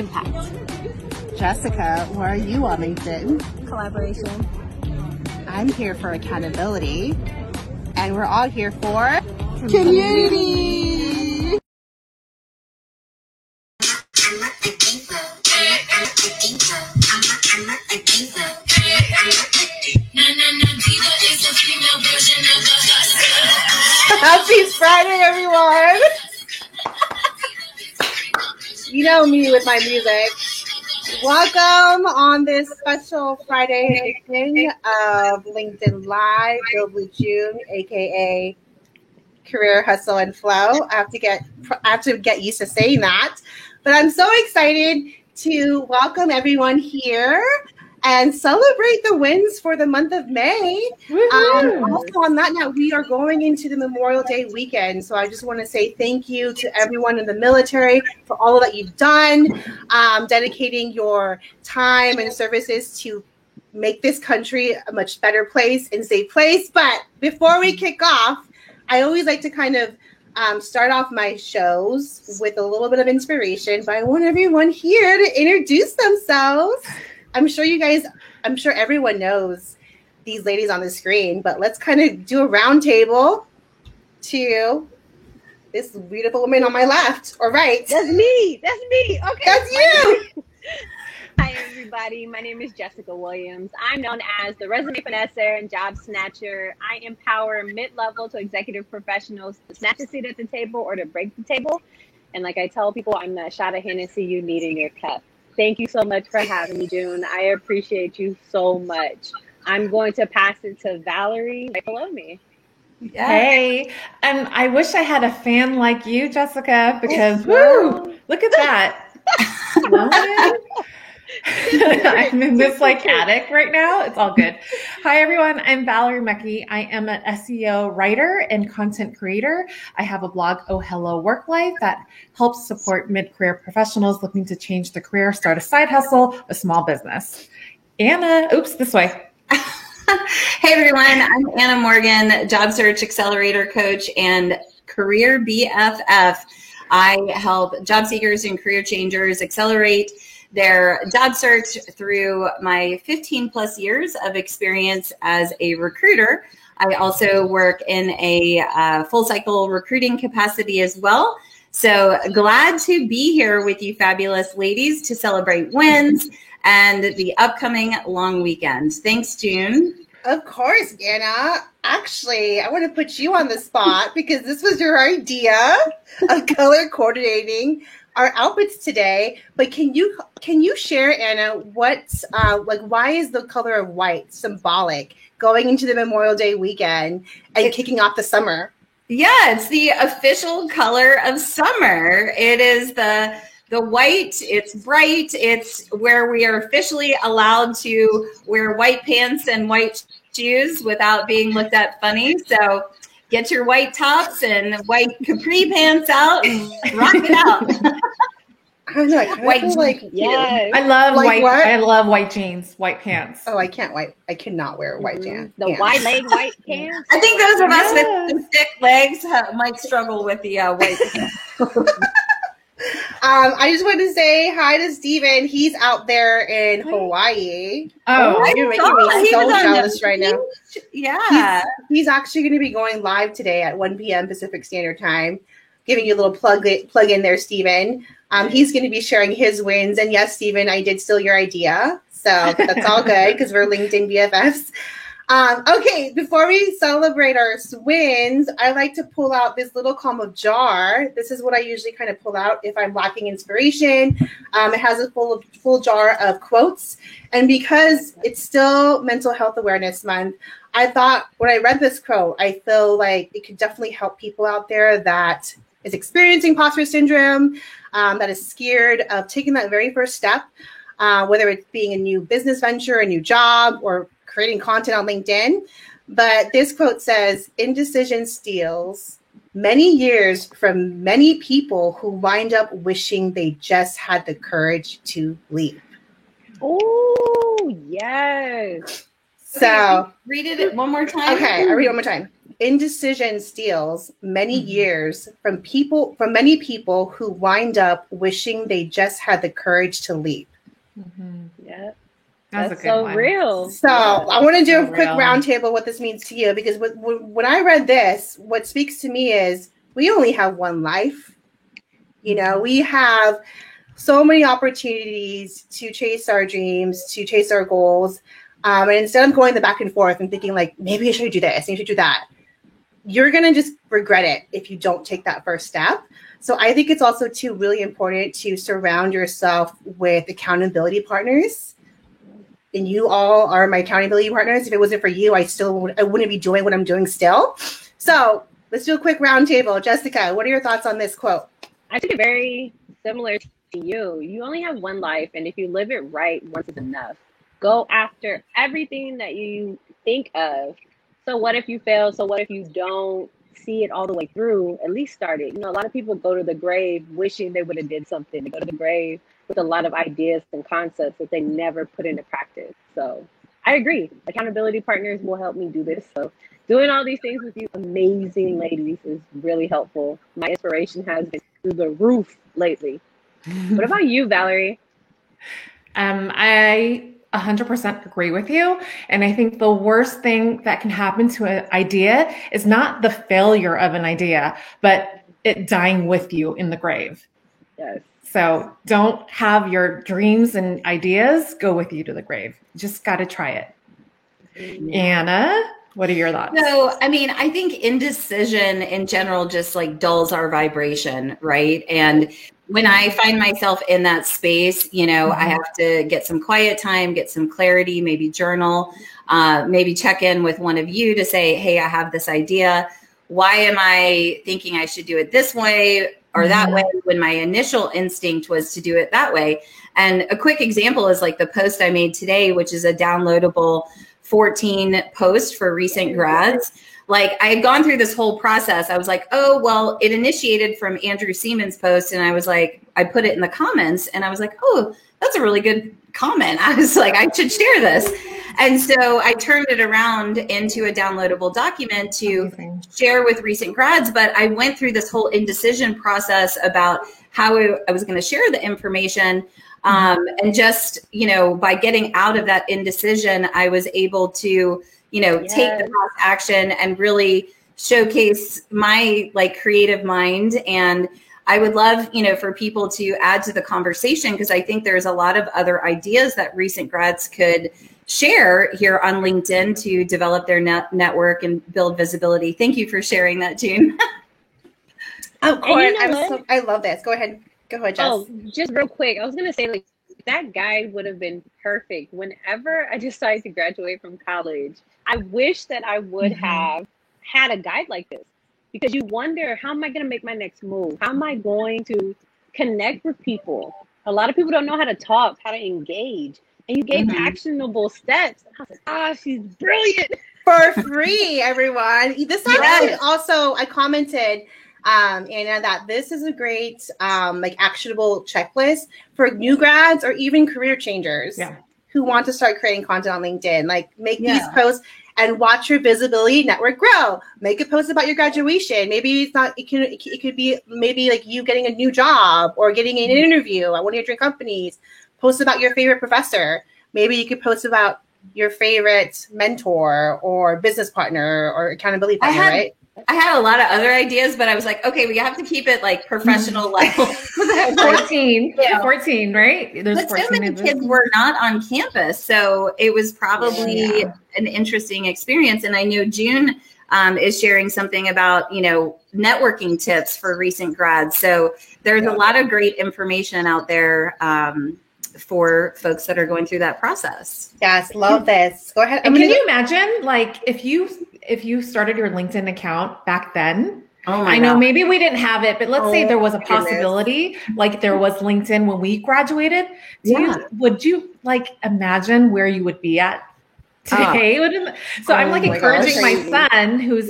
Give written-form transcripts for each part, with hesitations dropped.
impact. Jessica, where are you on LinkedIn? Collaboration. I'm here for accountability. And we're all here for community. Happy Friday, everyone. You know me with my music. Welcome on this special Friday edition of LinkedIn Live, filled with June, aka Career Hustle and Flow. I have to get used to saying that, but I'm so excited to welcome everyone here and celebrate the wins for the month of May. Also on that note, we are going into the Memorial Day weekend. So I just want to say thank you to everyone in the military for all that you've done, dedicating your time and services to make this country a much better place and safe place. But before we kick off, I always like to kind of start off my shows with a little bit of inspiration, but I want everyone here to introduce themselves. I'm sure everyone knows these ladies on the screen, but let's kind of do a round table to this beautiful woman on my left or right. That's me. Okay. That's you. Hi, everybody. My name is Jessica Williams. I'm known as the resume finesser and job snatcher. I empower mid-level to executive professionals to snatch a seat at the table or to break the table. And like I tell people, I'm that shot of Hennessy you need in your cup. Thank you so much for having me, June. I appreciate you so much. I'm going to pass it to Valerie right below me. Yeah. Hey, and I wish I had a fan like you, Jessica, because woo, look at that. I'm in this attic right now. It's all good. Hi, everyone. I'm Valerie Mecki. I am an SEO writer and content creator. I have a blog, Oh Hello Work Life, that helps support mid-career professionals looking to change their career, start a side hustle, a small business. Anna, this way. Hey, everyone. I'm Anna Morgan, job search accelerator coach and career BFF. I help job seekers and career changers accelerate their job search through my 15 plus years of experience as a recruiter. I also work in a full cycle recruiting capacity as well. So glad to be here with you fabulous ladies to celebrate wins and the upcoming long weekend. Thanks, June. Of course, Anna. Actually, I want to put you on the spot because this was your idea of color coordinating our outfits today. But can you share, Anna, what's why is the color of white symbolic going into the Memorial Day weekend and kicking off the summer? Yeah, it's the official color of summer. It is the white. It's bright. It's where we are officially allowed to wear white pants and white shoes without being looked at funny. So get your white tops and white capri pants out and rock it out. I don't know. I love white. What? I love white jeans, white pants. Oh, I cannot wear white pants. The white leg white pants. I think those of us with thick legs might struggle with the white pants. I just want to say hi to Steven. He's out there in Hawaii. You're making me so jealous right now. Yeah. He's actually going to be going live today at 1 p.m. Pacific Standard Time. Giving you a little plug in there, Steven. He's going to be sharing his wins. And yes, Steven, I did steal your idea. So that's all good because we're LinkedIn BFFs. Okay, before we celebrate our wins, I like to pull out this little Calm jar. This is what I usually kind of pull out if I'm lacking inspiration. It has a full jar of quotes. And because it's still Mental Health Awareness Month, I thought when I read this quote, I feel like it could definitely help people out there that is experiencing imposter syndrome, that is scared of taking that very first step, whether it's being a new business venture, a new job, or creating content on LinkedIn. But this quote says, indecision steals many years from many people who wind up wishing they just had the courage to leave. Oh, yes. So read it one more time. Okay, I'll read it one more time. indecision steals many years from many people who wind up wishing they just had the courage to leap. Yeah. That's a That's good so one. real. So I want to do So a quick real. roundtable what this means to you, because when I read this, what speaks to me is we only have one life. You know, we have so many opportunities to chase our dreams, to chase our goals. And instead of going the back and forth and thinking like, maybe I should do this, maybe I should do that, you're going to just regret it if you don't take that first step. So I think it's also too really important to surround yourself with accountability partners. And you all are my accountability partners. If it wasn't for you, I wouldn't be doing what I'm doing still. So let's do a quick roundtable. Jessica, what are your thoughts on this quote? I think it's very similar to you. You only have one life, and if you live it right, once is enough. Go after everything that you think of. So what if you fail? So what if you don't see it all the way through? At least start it. You know, a lot of people go to the grave wishing they would have did something. They go to the grave with a lot of ideas and concepts that they never put into practice. So I agree. Accountability partners will help me do this. So doing all these things with you amazing ladies is really helpful. My inspiration has been through the roof lately. What about you, Valerie? I 100% agree with you. And I think the worst thing that can happen to an idea is not the failure of an idea, but it dying with you in the grave. Yes. So don't have your dreams and ideas go with you to the grave. You just got to try it. Anna, what are your thoughts? So, I mean, I think indecision in general just like dulls our vibration, right? And when I find myself in that space, you know, I have to get some quiet time, get some clarity, maybe journal, maybe check in with one of you to say, hey, I have this idea. Why am I thinking I should do it this way or that way when my initial instinct was to do it that way? And a quick example is like the post I made today, which is a downloadable 14 post for recent grads. Like I had gone through this whole process. I was like, oh, well, it initiated from Andrew Seaman's post. And I was like, I put it in the comments and I was like, oh, that's a really good comment. I was like, I should share this. And so I turned it around into a downloadable document to share with recent grads. But I went through this whole indecision process about how I was going to share the information. And just, you know, by getting out of that indecision, I was able to, you know, take the fast action and really showcase my like creative mind. And I would love, you know, for people to add to the conversation, because I think there's a lot of other ideas that recent grads could share here on LinkedIn to develop their network and build visibility. Thank you for sharing that, June. Oh, Court, I love this. Go ahead, Jess. Oh, just real quick. I was going to say, like, that guide would have been perfect. Whenever I decided to graduate from college, I wish that I would have had a guide like this, because you wonder, how am I going to make my next move? How am I going to connect with people? A lot of people don't know how to talk, how to engage. And you gave actionable steps. I was like, she's brilliant. For free, everyone. This actually also, I commented, Anna, that this is a great like actionable checklist for new grads or even career changers who want to start creating content on LinkedIn. Like make these posts and watch your visibility network grow. Make a post about your graduation. Maybe it's not, it could be maybe like you getting a new job or getting an interview at one of your dream companies. Post about your favorite professor. Maybe you could post about your favorite mentor or business partner or accountability partner, right? I had a lot of other ideas, but I was like, okay, we have to keep it like professional level. 14, 14, right? There's but 14 so many kids were not on campus. So it was probably an interesting experience. And I know June is sharing something about, you know, networking tips for recent grads. So there's a lot of great information out there for folks that are going through that process. Yes, love this. Go ahead. And can you imagine, like, if you started your LinkedIn account back then? Oh my I know God. maybe we didn't have it, but let's say there was a possibility, like there was LinkedIn when we graduated. Would you like imagine where you would be at today? So I'm like encouraging my son who's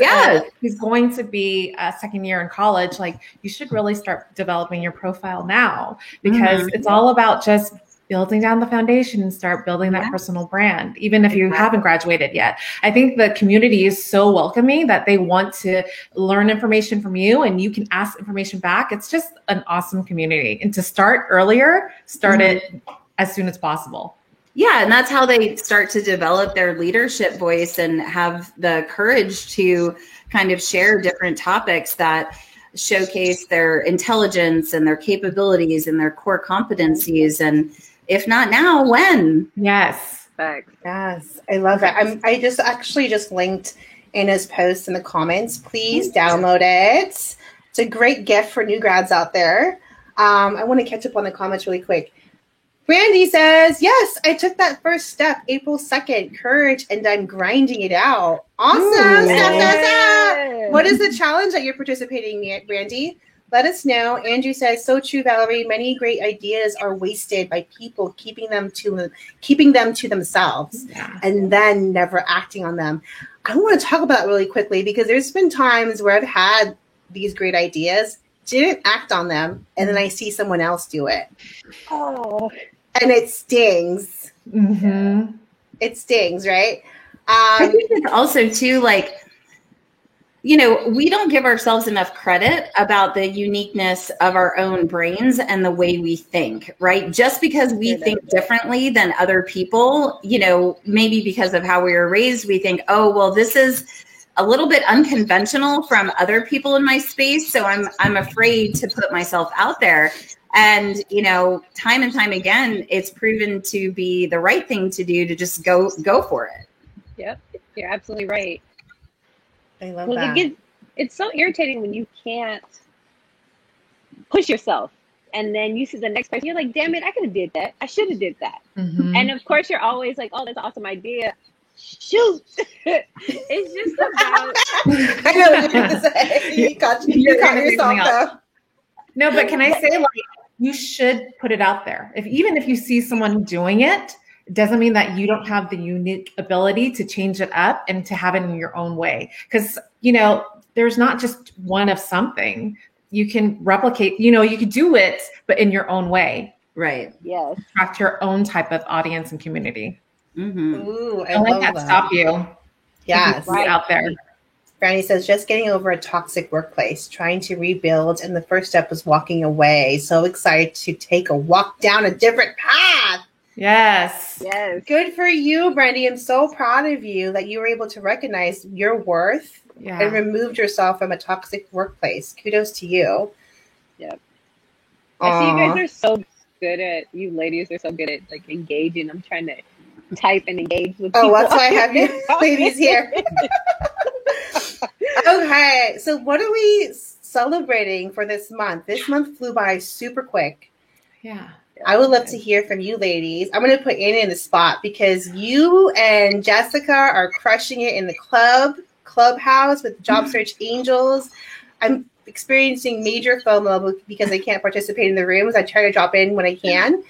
going to be a second year in college. Like, you should really start developing your profile now, because it's all about just building down the foundation and start building that personal brand, even if you haven't graduated yet. I think the community is so welcoming that they want to learn information from you and you can ask information back. It's just an awesome community. And to start earlier, start it as soon as possible. Yeah, and that's how they start to develop their leadership voice and have the courage to kind of share different topics that showcase their intelligence and their capabilities and their core competencies. And if not now, when? Yes. Thanks. Yes, I love that. I just actually just linked Anna's post in the comments. Please download it. It's a great gift for new grads out there. I want to catch up on the comments really quick. Brandy says, yes, I took that first step April 2nd, courage, and I'm grinding it out. Awesome. What is the challenge that you're participating in, Brandy? Let us know. Andrew says, so true, Valerie. Many great ideas are wasted by people keeping them to themselves and then never acting on them. I want to talk about that really quickly because there's been times where I've had these great ideas, didn't act on them, and then I see someone else do it. Oh. And it stings. Mm-hmm. It stings, right? I think it's also too, like, you know, we don't give ourselves enough credit about the uniqueness of our own brains and the way we think, right? Just because we think differently than other people, you know, maybe because of how we were raised, we think, oh, well, this is a little bit unconventional from other people in my space. So I'm afraid to put myself out there. And, you know, time and time again, it's proven to be the right thing to do to just go for it. Yep. You're absolutely right. I love that. It's so irritating when you can't push yourself. And then you see the next person, you're like, damn it, I could have did that. I should have did that. Mm-hmm. And of course, you're always like, oh, that's an awesome idea. Shoot. It's just about. I know what you're going to say. You caught yourself though. No, but can I say, like, you should put it out there. Even if you see someone doing it, it doesn't mean that you don't have the unique ability to change it up and to have it in your own way. Because, you know, there's not just one of something. You can replicate, you know, you could do it, but in your own way. Right. Yes. Attract your own type of audience and community. Mm-hmm. Ooh, Don't let that stop you. Yes. Right out there. Brandy says, just getting over a toxic workplace, trying to rebuild, and the first step was walking away. So excited to take a walk down a different path. Yes. Yes. Good for you, Brandy. I'm so proud of you that you were able to recognize your worth and removed yourself from a toxic workplace. Kudos to you. Yep. I see you guys are so good at, you ladies are so good at like engaging. I'm trying to type and engage with people. Oh, that's why I have you ladies here. Okay, so what are we celebrating for this month? This month flew by super quick. Yeah. I would love to hear from you ladies. I'm going to put Anna in the spot because you and Jessica are crushing it in the clubhouse with Job Search Angels. I'm experiencing major FOMO because I can't participate in the rooms. I try to drop in when I can.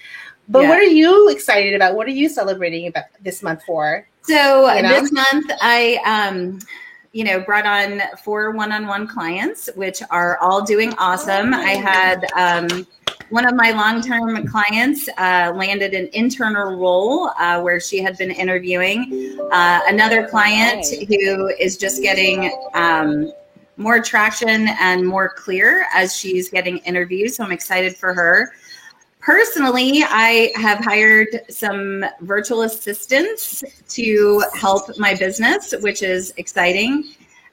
But what are you excited about? What are you celebrating about this month for? So this month I brought on 4 one-on-one clients, which are all doing awesome. I had one of my long-term clients landed an internal role where she had been interviewing. Another client who is just getting more traction and more clear as she's getting interviews. So I'm excited for her. Personally, I have hired some virtual assistants to help my business, which is exciting.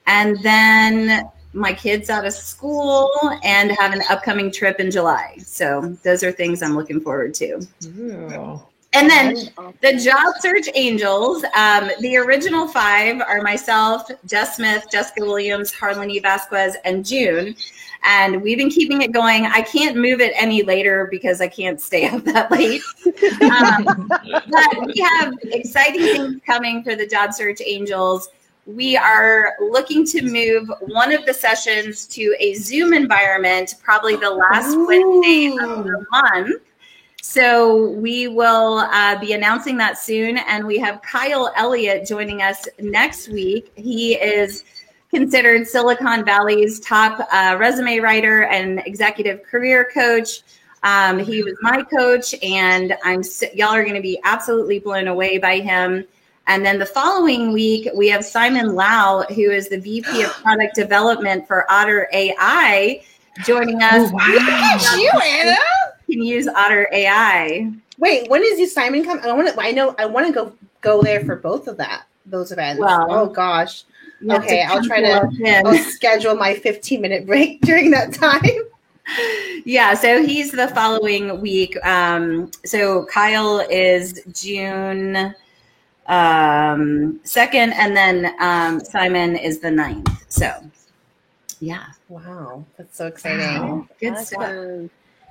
And then my kid's out of school and have an upcoming trip in July. So those are things I'm looking forward to. Ooh. And then the Job Search Angels, the original 5 are myself, Jess Smith, Jessica Williams, Harlene Vasquez, and June. And we've been keeping it going. I can't move it any later because I can't stay up that late. But we have exciting things coming for the Job Search Angels. We are looking to move one of the sessions to a Zoom environment, probably the last Wednesday of the month. So we will be announcing that soon. And we have Kyle Elliott joining us next week. He is considered Silicon Valley's top resume writer and executive career coach. He was my coach, and y'all are going to be absolutely blown away by him. And then the following week, we have Simon Lau, who is the VP of Product Development for Otter AI, joining us. Oh, wow. Look at you, Anna. Can use Otter AI. Wait, when is the Simon come? I want to go there for both of those events. Well, oh gosh. Okay, I'll try to schedule my 15-minute break during that time. Yeah, so he's the following week. So Kyle is June 2nd, and then Simon is the 9th. So, yeah. Wow, that's so exciting. Wow. Good Awesome. stuff.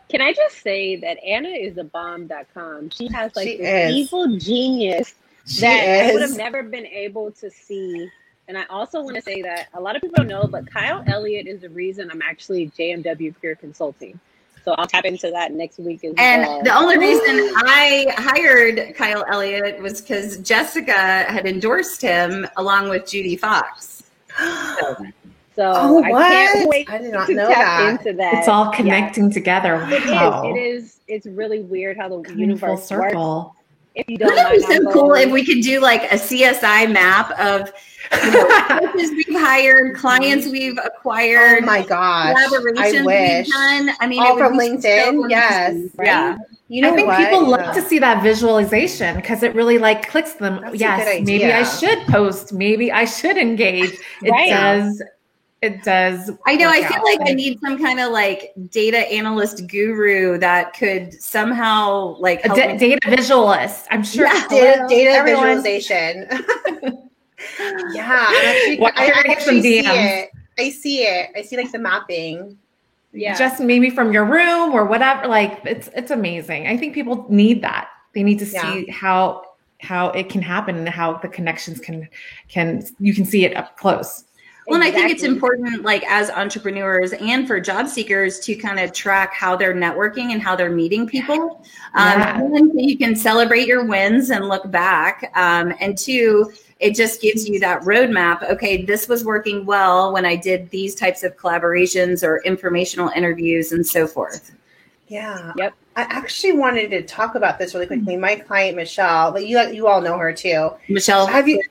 Can I just say that Anna is a bomb.com. She has this is. evil genius I would have never been able to see. And I also want to say that a lot of people don't know, but Kyle Elliott is the reason I'm actually JMW Career Consulting. So I'll tap into that next week as well. And the only reason I hired Kyle Elliott was because Jessica had endorsed him along with Judy Fox. So I can't wait I did not to know tap into that. It's all connecting together. Wow. It is. It's really weird how the Coming universe full circle. works. If you don't Wouldn't it be mind, so cool if we could do like a CSI map of coaches we've hired, clients we've acquired, Oh my gosh. collaborations I wish. we've done. I mean, All it would from be LinkedIn, so yes. amazing, Right? Yeah. You know I think what? people love to see that visualization because it really like clicks them. That's a Yes, good maybe I idea. should post. Maybe I should engage. It Right. does. It does. I know. I work feel out. like I need some kind of like data analyst guru that could somehow like A help me. data visualist. I'm sure. Yeah, Data Everyone. visualization. Yeah, I'm actually, Well, I gotta get some actually see DMs. it. I see it. I see like the mapping. Yeah. Just maybe from your room or whatever. Like it's amazing. I think people need that. They need to see how it can happen and how the connections can you can see it up close. Well, and I think it's Exactly. important, like as entrepreneurs and for job seekers, to kind of track how they're networking and how they're meeting people. Yeah. One, so you can celebrate your wins and look back. And two, it just gives you that roadmap. Okay, this was working well when I did these types of collaborations or informational interviews and so forth. Yeah. Yep. I actually wanted to talk about this really quickly. My client Michelle, but you all know her too. Michelle,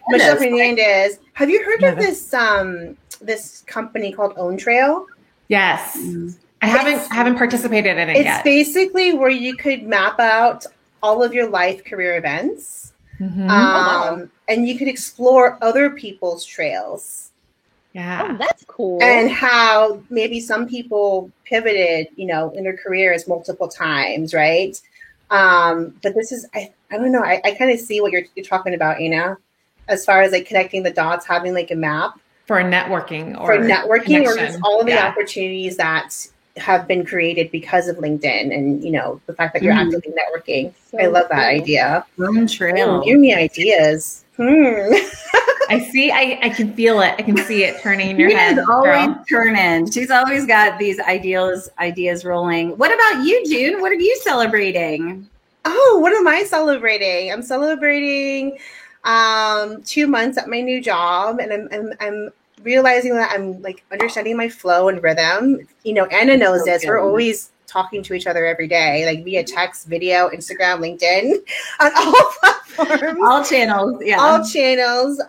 Michelle Fernandez? Have you heard of Yeah. this company called Own Trail? Yes. Mm. I haven't participated in it It's yet. basically where you could map out all of your life career events, Mhm. wow. and you could explore other people's trails. Yeah. Oh, that's cool. And how maybe some people pivoted, in their careers multiple times, right? But this is, I don't know, I kind of see what you're talking about, Anna, as far as like connecting the dots, having like a map For networking or for networking, or just connection. all of the Yeah. opportunities that have been created because of LinkedIn, and the fact that you're Mhm. actively networking. So I love that cool. idea. Own Trail. Give me ideas. I see. I can feel it. I can see it turning in your She head. is always girl. turning. She's always got these ideas rolling. What about you, June? What are you celebrating? Oh, what am I celebrating? I'm celebrating 2 months at my new job, and I'm realizing that I'm like understanding my flow and rhythm. Anna knows this. We're always talking to each other every day, like via text, video, Instagram, LinkedIn, on all platforms. All channels, yeah. All channels.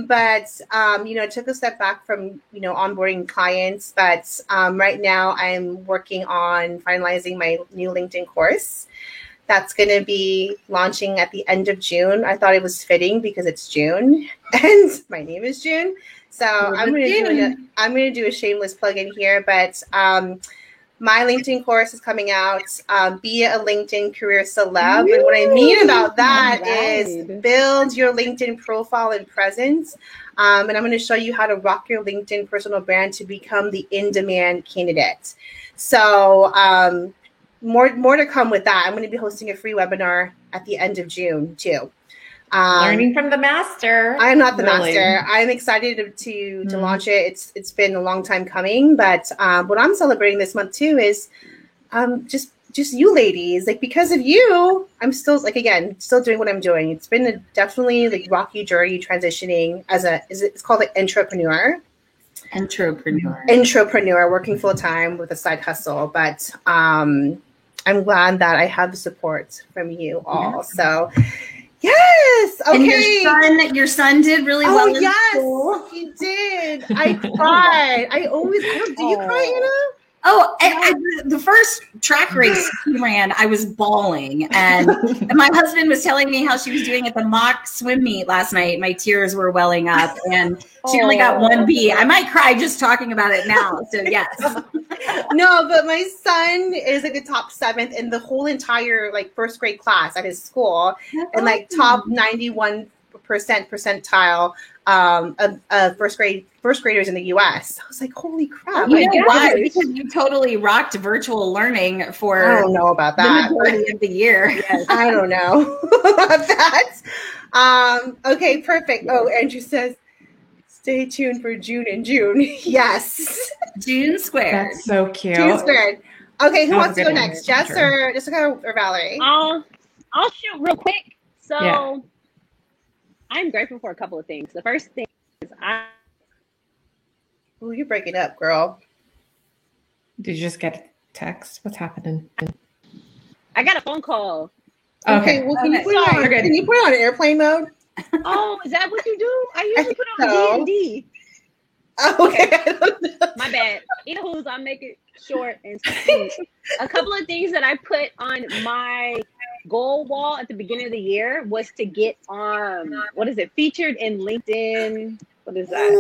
But I took a step back from, onboarding clients. But right now I'm working on finalizing my new LinkedIn course. That's going to be launching at the end of June. I thought it was fitting because it's June and my name is June. So I'm going to do a shameless plug in here, but my LinkedIn course is coming out. Be a LinkedIn career celeb. And what I mean about that is build your LinkedIn profile and presence. And I'm going to show you how to rock your LinkedIn personal brand to become the in-demand candidate. So more to come with that. I'm going to be hosting a free webinar at the end of June too. Learning from the master. I am not the Really. master. I'm excited to launch it. It's been a long time coming, but what I'm celebrating this month too is just you ladies. Like, because of you, I'm still still doing what I'm doing. It's been a definitely like rocky journey transitioning it's called an entrepreneur, working full time with a side hustle. But I'm glad that I have the support from you all. So, yes. Okay. And your son did really well. Oh, yes, he did. I cried. Do you cry, Anna? Oh, the first track race he ran, I was bawling. And my husband was telling me how she was doing at the mock swim meet last night. My tears were welling up, and she only got 1B. I might cry just talking about it now. So, yes. No, but my son is like the top 7th in the whole entire like first grade class at his school, and like top 91% percentile of first graders in the U.S. I was like, holy crap! You know why? Because you totally rocked virtual learning for I don't know about that. The majority of the year. Yes, I don't know about that. Okay, perfect. Oh, Andrew says, stay tuned for June and June. Yes, June squared. That's so cute. June squared. Okay, who wants to go next? Jess or Jessica or Valerie? I'll shoot real quick. So. I'm grateful for a couple of things. The first thing is Oh, you're breaking up, girl. Did you just get a text? What's happening? I got a phone call. Okay, well, can you put it on airplane mode? Oh, is that what you do? I usually put it on D&D. Oh, okay. I don't know. My bad. Anywho's, I'll make it short and sweet. A couple of things that I put on my goal wall at the beginning of the year was to get featured in LinkedIn. What is that?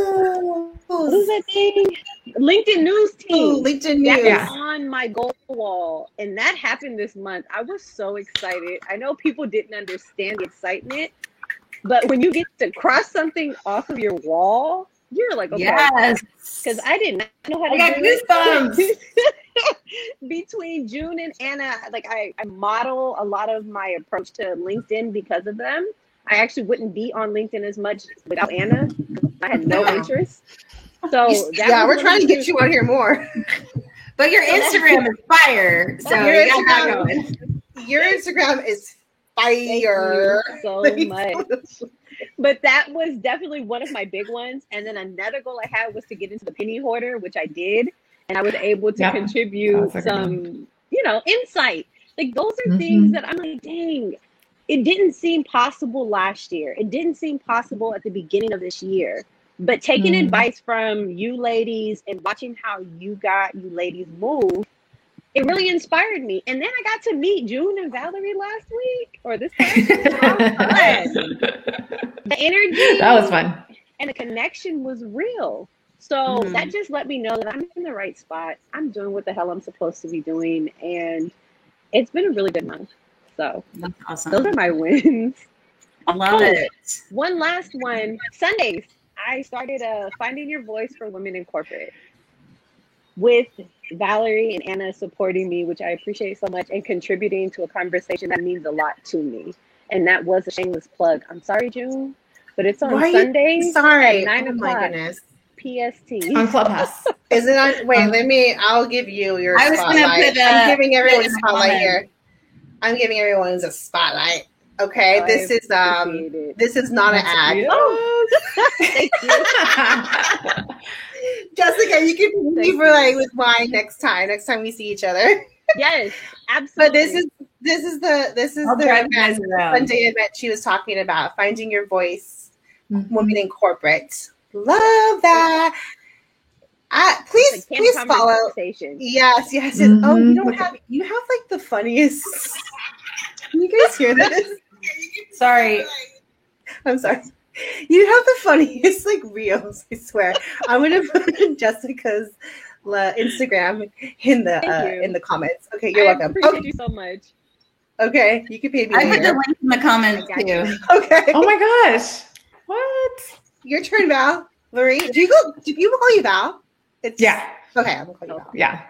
What is that thing? LinkedIn News Team. Oh, LinkedIn News. That was on my goal wall, and that happened this month. I was so excited. I know people didn't understand the excitement, but when you get to cross something off of your wall, you're like, okay. Yes. Because I did not know how to do it. Between June and Anna, like I model a lot of my approach to LinkedIn because of them. I actually wouldn't be on LinkedIn as much without Anna. I had no interest. So we're trying to get you on here more. But your Instagram is fire. So your Instagram is fire. Thank you so much. But that was definitely one of my big ones. And then another goal I had was to get into the penny hoarder, which I did. And I was able to contribute some, insight. Like those are things that I'm like, dang, it didn't seem possible last year. It didn't seem possible at the beginning of this year. But taking advice from you ladies and watching how you ladies move, it really inspired me. And then I got to meet June and Valerie last week or this past week. The energy. That was fun. And the connection was real. So that just let me know that I'm in the right spot. I'm doing what the hell I'm supposed to be doing. And it's been a really good month. So that's awesome. Those are my wins. I love it. One last one. Sundays, I started Finding Your Voice for Women in Corporate with Valerie and Anna supporting me, which I appreciate so much, and contributing to a conversation that means a lot to me. And that was a shameless plug. I'm sorry, June, but it's on Sundays. Sorry. At 9 o'clock. My goodness. PST. On Clubhouse. Is it on? Wait, I'll give you your spotlight. I'm giving everyone a spotlight here. I'm giving everyone a spotlight. Okay, this is not an ad. Oh, thank you. Jessica, you can leave her with wine next time we see each other. Yes, absolutely. But this is the Sunday event she was talking about, Finding Your Voice, Women in Corporate. Love that. Please follow. Yes. Oh, you have like the funniest. Can you guys hear this? Sorry. I'm sorry. You have the funniest reels, I swear. I'm gonna put Jessica's Instagram in the comments. Okay, you're welcome. Appreciate you so much. Okay, you can pay me. I put the link in the comments too. Okay. Oh my gosh. What? Your turn, Val. Marie, do people call you Val? Yeah. Okay, I'm gonna call you Val. Yeah.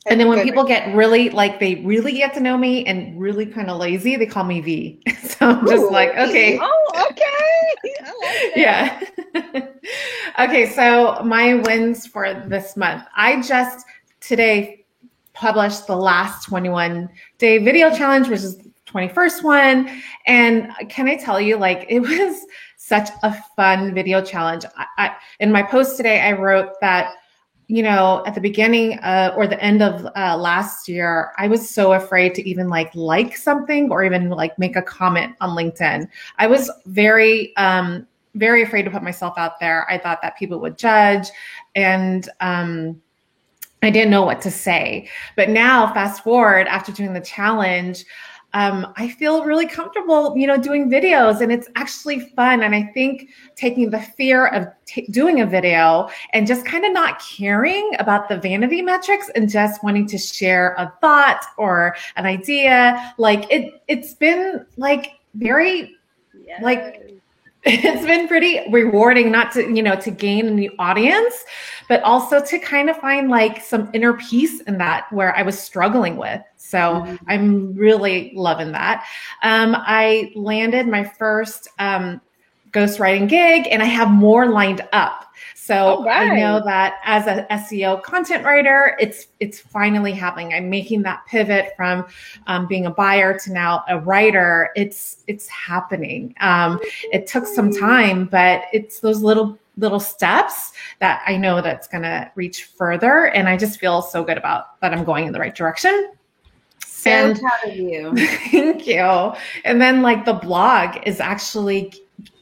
And then when people get really they really get to know me and really kind of lazy, they call me V. So I'm just okay. Oh, okay. I like that. Yeah. Okay, so my wins for this month. I just today published the last 21-day video challenge, which is the 21st one. And can I tell you, it was such a fun video challenge. I in my post today, I wrote that at the beginning or the end of last year, I was so afraid to even like something or even make a comment on LinkedIn. I was very, very afraid to put myself out there. I thought that people would judge, and I didn't know what to say. But now, fast forward after doing the challenge, I feel really comfortable, doing videos, and it's actually fun. And I think taking the fear of doing a video and just kind of not caring about the vanity metrics and just wanting to share a thought or an idea, it's been very it's been pretty rewarding, not to gain a new audience, but also to kind of find some inner peace in that where I was struggling with. So I'm really loving that. I landed my first ghostwriting gig, and I have more lined up. So I know that as a SEO content writer, it's finally happening. I'm making that pivot from being a buyer to now a writer. It's happening. It took some time, but it's those little steps that I know that's going to reach further. And I just feel so good about that I'm going in the right direction. So proud of you. Thank you. And then the blog is actually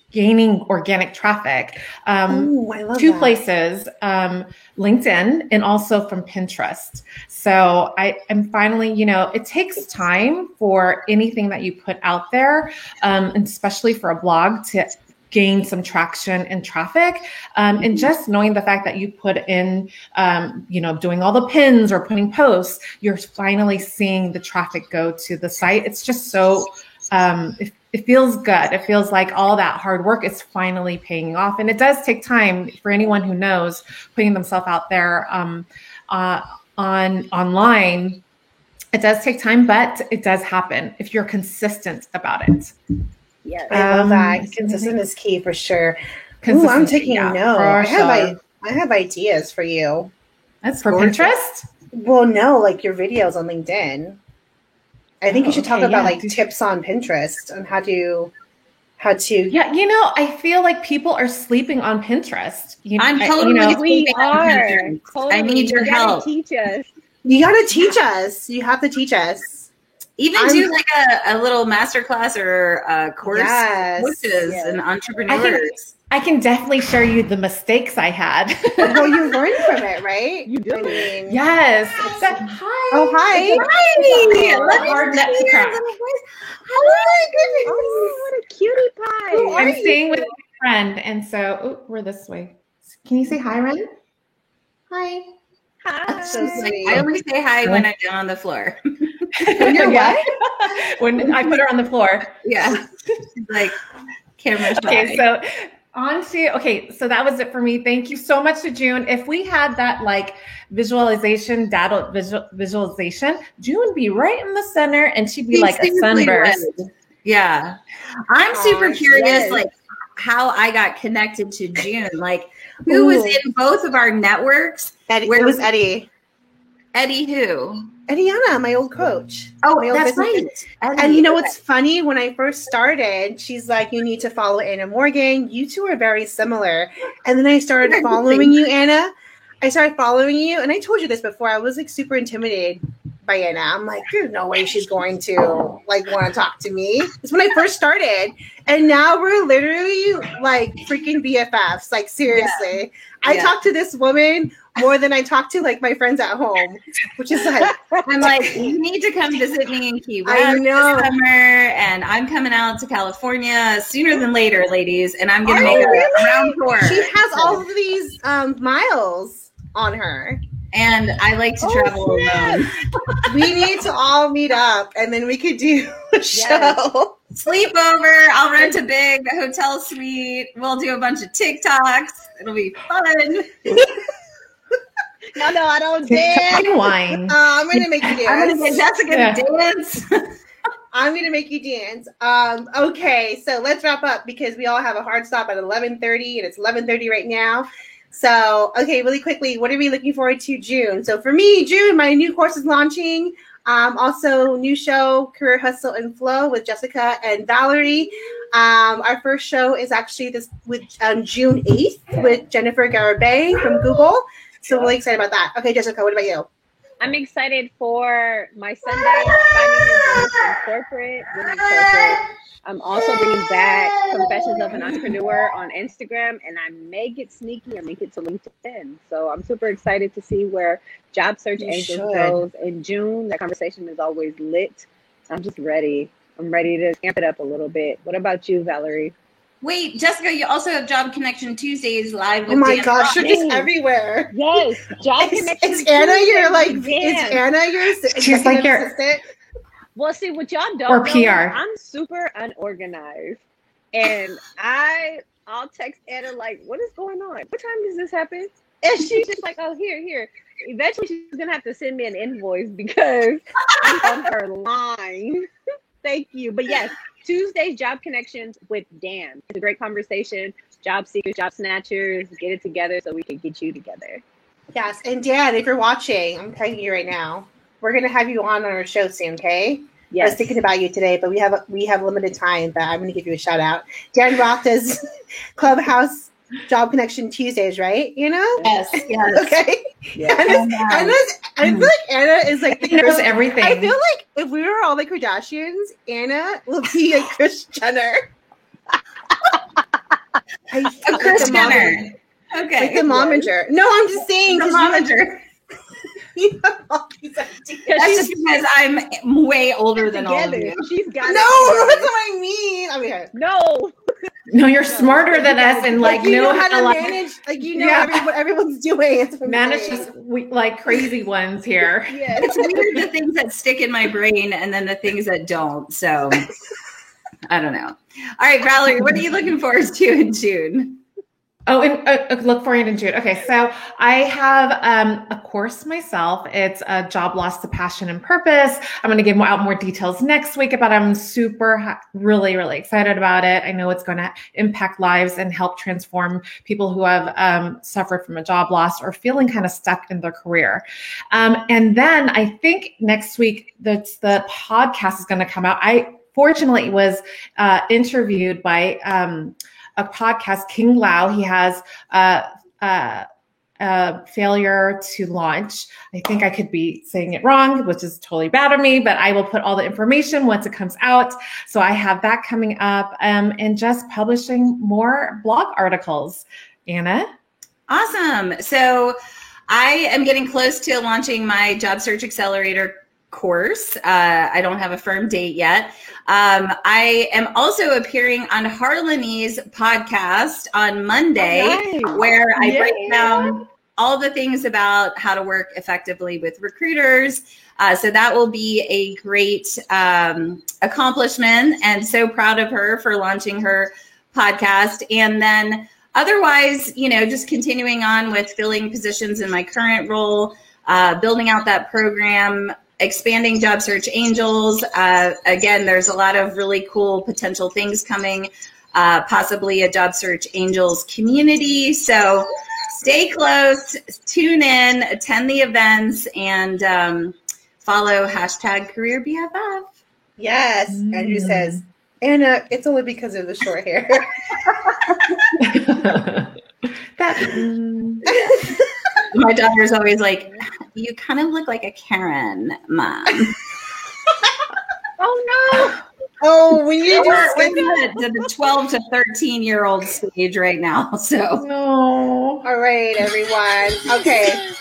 gaining organic traffic. I love two that. places, LinkedIn and also from Pinterest. So I'm finally, it takes time for anything that you put out there, and especially for a blog to gain some traction and traffic. And just knowing the fact that you put in, doing all the pins or putting posts, you're finally seeing the traffic go to the site. It's just so, it feels good. It feels like all that hard work is finally paying off. And it does take time for anyone who knows putting themselves out there online. It does take time, but it does happen if you're consistent about it. Yeah, I love that. Consistent is key for sure. Ooh, I'm taking notes. I have ideas for you. That's for Pinterest? Well, no, your videos on LinkedIn. I think you should talk about tips on Pinterest on how to. Yeah, I feel like people are sleeping on Pinterest. I'm totally we are. Totally. I need your help. Teach us. You got to teach us. You have to teach us. Even do a little masterclass or a course, courses and entrepreneurs. I can definitely share you the mistakes I had. Well, you learned from it, right? You do. I mean, yes. Hi. Oh, hi. Hi. Hard nut to crack. Oh my goodness. Oh, what a cutie pie. I'm staying with my friend, and so we're this way. Can you say hi, Ren? Hi. Hi. So sweet. I only say hi when I'm down on the floor. When you're what? When I put her on the floor. Yeah. She's camera shy. Okay, so that was it for me. Thank you so much to June. If we had that visualization, data visualization, June would be right in the center, and she'd be like a sunburst. Yeah. I'm super curious, how I got connected to June. Who was in both of our networks? Eddie. It was Eddie. Eddie who? Ediana, my old coach. Oh, that's right. And you know what's funny? When I first started, she's like, you need to follow Anna Morgan. You two are very similar. And then I started following you, Anna. I started following you. And I told you this before. I was super intimidated by Anna. I'm like, there's no way she's going to want to talk to me. It's when I first started. And now we're literally freaking BFFs. Seriously. Yeah. I talk to this woman more than I talk to my friends at home, which is I'm you need to come visit me in Key West this summer, and I'm coming out to California sooner than later, ladies, and I'm going to make a round tour. She has all of these miles on her. And I like to travel alone. We need to all meet up, and then we could do a show. Sleepover. I'll rent a big hotel suite. We'll do a bunch of TikToks. It'll be fun. No, I don't dance. Wine. I'm going to make you dance. I'm going to get Jessica to dance. I'm going to make you dance. Okay, so let's wrap up because we all have a hard stop at 11:30, and it's 11:30 right now. So, okay, really quickly, what are we looking forward to June? So for me, June, my new course is launching. Also, new show, Career Hustle and Flow with Jessica and Valerie. Our first show is actually June 8th with Jennifer Garibay from Google. So really excited about that. Okay, Jessica, what about you? I'm excited for my Sunday Finding Your Voice in Corporate, Women Corporate. I'm also bringing back Confessions of an Entrepreneur on Instagram, and I may get sneaky and make it to LinkedIn. So I'm super excited to see where Job Search Angels goes in June. That conversation is always lit. I'm just ready. I'm ready to amp it up a little bit. What about you, Valerie? Wait, Jessica, you also have Job Connection Tuesdays live with Oh my Dan gosh, you're Ross. just everywhere. Yes, Job Connection. Is Anna your like? Dan. Is Anna your? She's like your assistant? Well, see, what y'all don't or know, PR. I'm super unorganized, and I'll text Anna like, "What is going on? What time does this happen?" And she's just like, "Oh, here." Eventually, she's gonna have to send me an invoice because I'm on her line. Thank you, but yes, Tuesday's Job Connections with Dan. It's a great conversation. Job seekers, job snatchers, get it together so we can get you together. Yes, and Dan, if you're watching, I'm telling you right now, we're gonna have you on our show soon. Okay. Yes. I was thinking about you today, but we have limited time. But I'm going to give you a shout out. Dan Roth does Clubhouse Job Connection Tuesdays, right? You know? Yes. Okay. Yeah. I feel like Anna is like He knows everything. I feel like if we were all the Kardashians, Anna will be a Kris Jenner. A Kris Jenner. Okay. Like the momager. No, I'm just saying. The 'cause momager. you have all these ideas. That's just because I'm way older than all of Together. you. She's got No, it. that's what I mean. I mean, No. No, you're smarter than us and like you know how to like, manage. Like you know what everyone's doing. It's manage just like crazy ones here. Yes. It's weird the things that stick in my brain and then the things that don't. So I don't know. All right, Valerie, what are you looking forward to in June? Oh, and look for it in June. Okay, so I have a course myself. It's a Job Loss to Passion and Purpose. I'm going to give out more details next week, but I'm really, really excited about it. I know it's going to impact lives and help transform people who have suffered from a job loss or feeling kind of stuck in their career. And then I think next week the podcast is going to come out. I fortunately was interviewed by a podcast, King Lau. He has Failure to Launch. I think I could be saying it wrong, which is totally bad of me, but I will put all the information once it comes out. So I have that coming up and just publishing more blog articles. Anna? Awesome. So I am getting close to launching my Job Search Accelerator course. I don't have a firm date yet. I am also appearing on Harlani's podcast on Monday, where I break down all the things about how to work effectively with recruiters. So that will be a great accomplishment, and so proud of her for launching her podcast. And then otherwise, just continuing on with filling positions in my current role, building out that program, expanding Job Search Angels. Again, there's a lot of really cool potential things coming, possibly a Job Search Angels community. So stay close, tune in, attend the events, and follow #CareerBFF. Yes. Andrew says, Anna, it's only because of the short hair. My daughter's always like, you kind of look like a Karen, Mom. Oh, no. Oh, when you We're in the 12 to 13-year-old stage right now. So No. All right, everyone. Okay.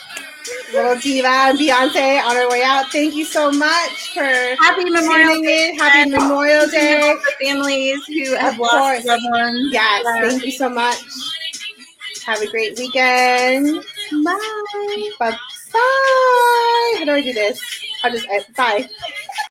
Little Diva and Beyonce on our way out. Thank you so much for Happy Memorial Day. Happy Memorial Day. For families who have Of lost course. loved ones. Yes, thank you so much. Have a great weekend. Bye. Bye. How do I do this? I'll just bye.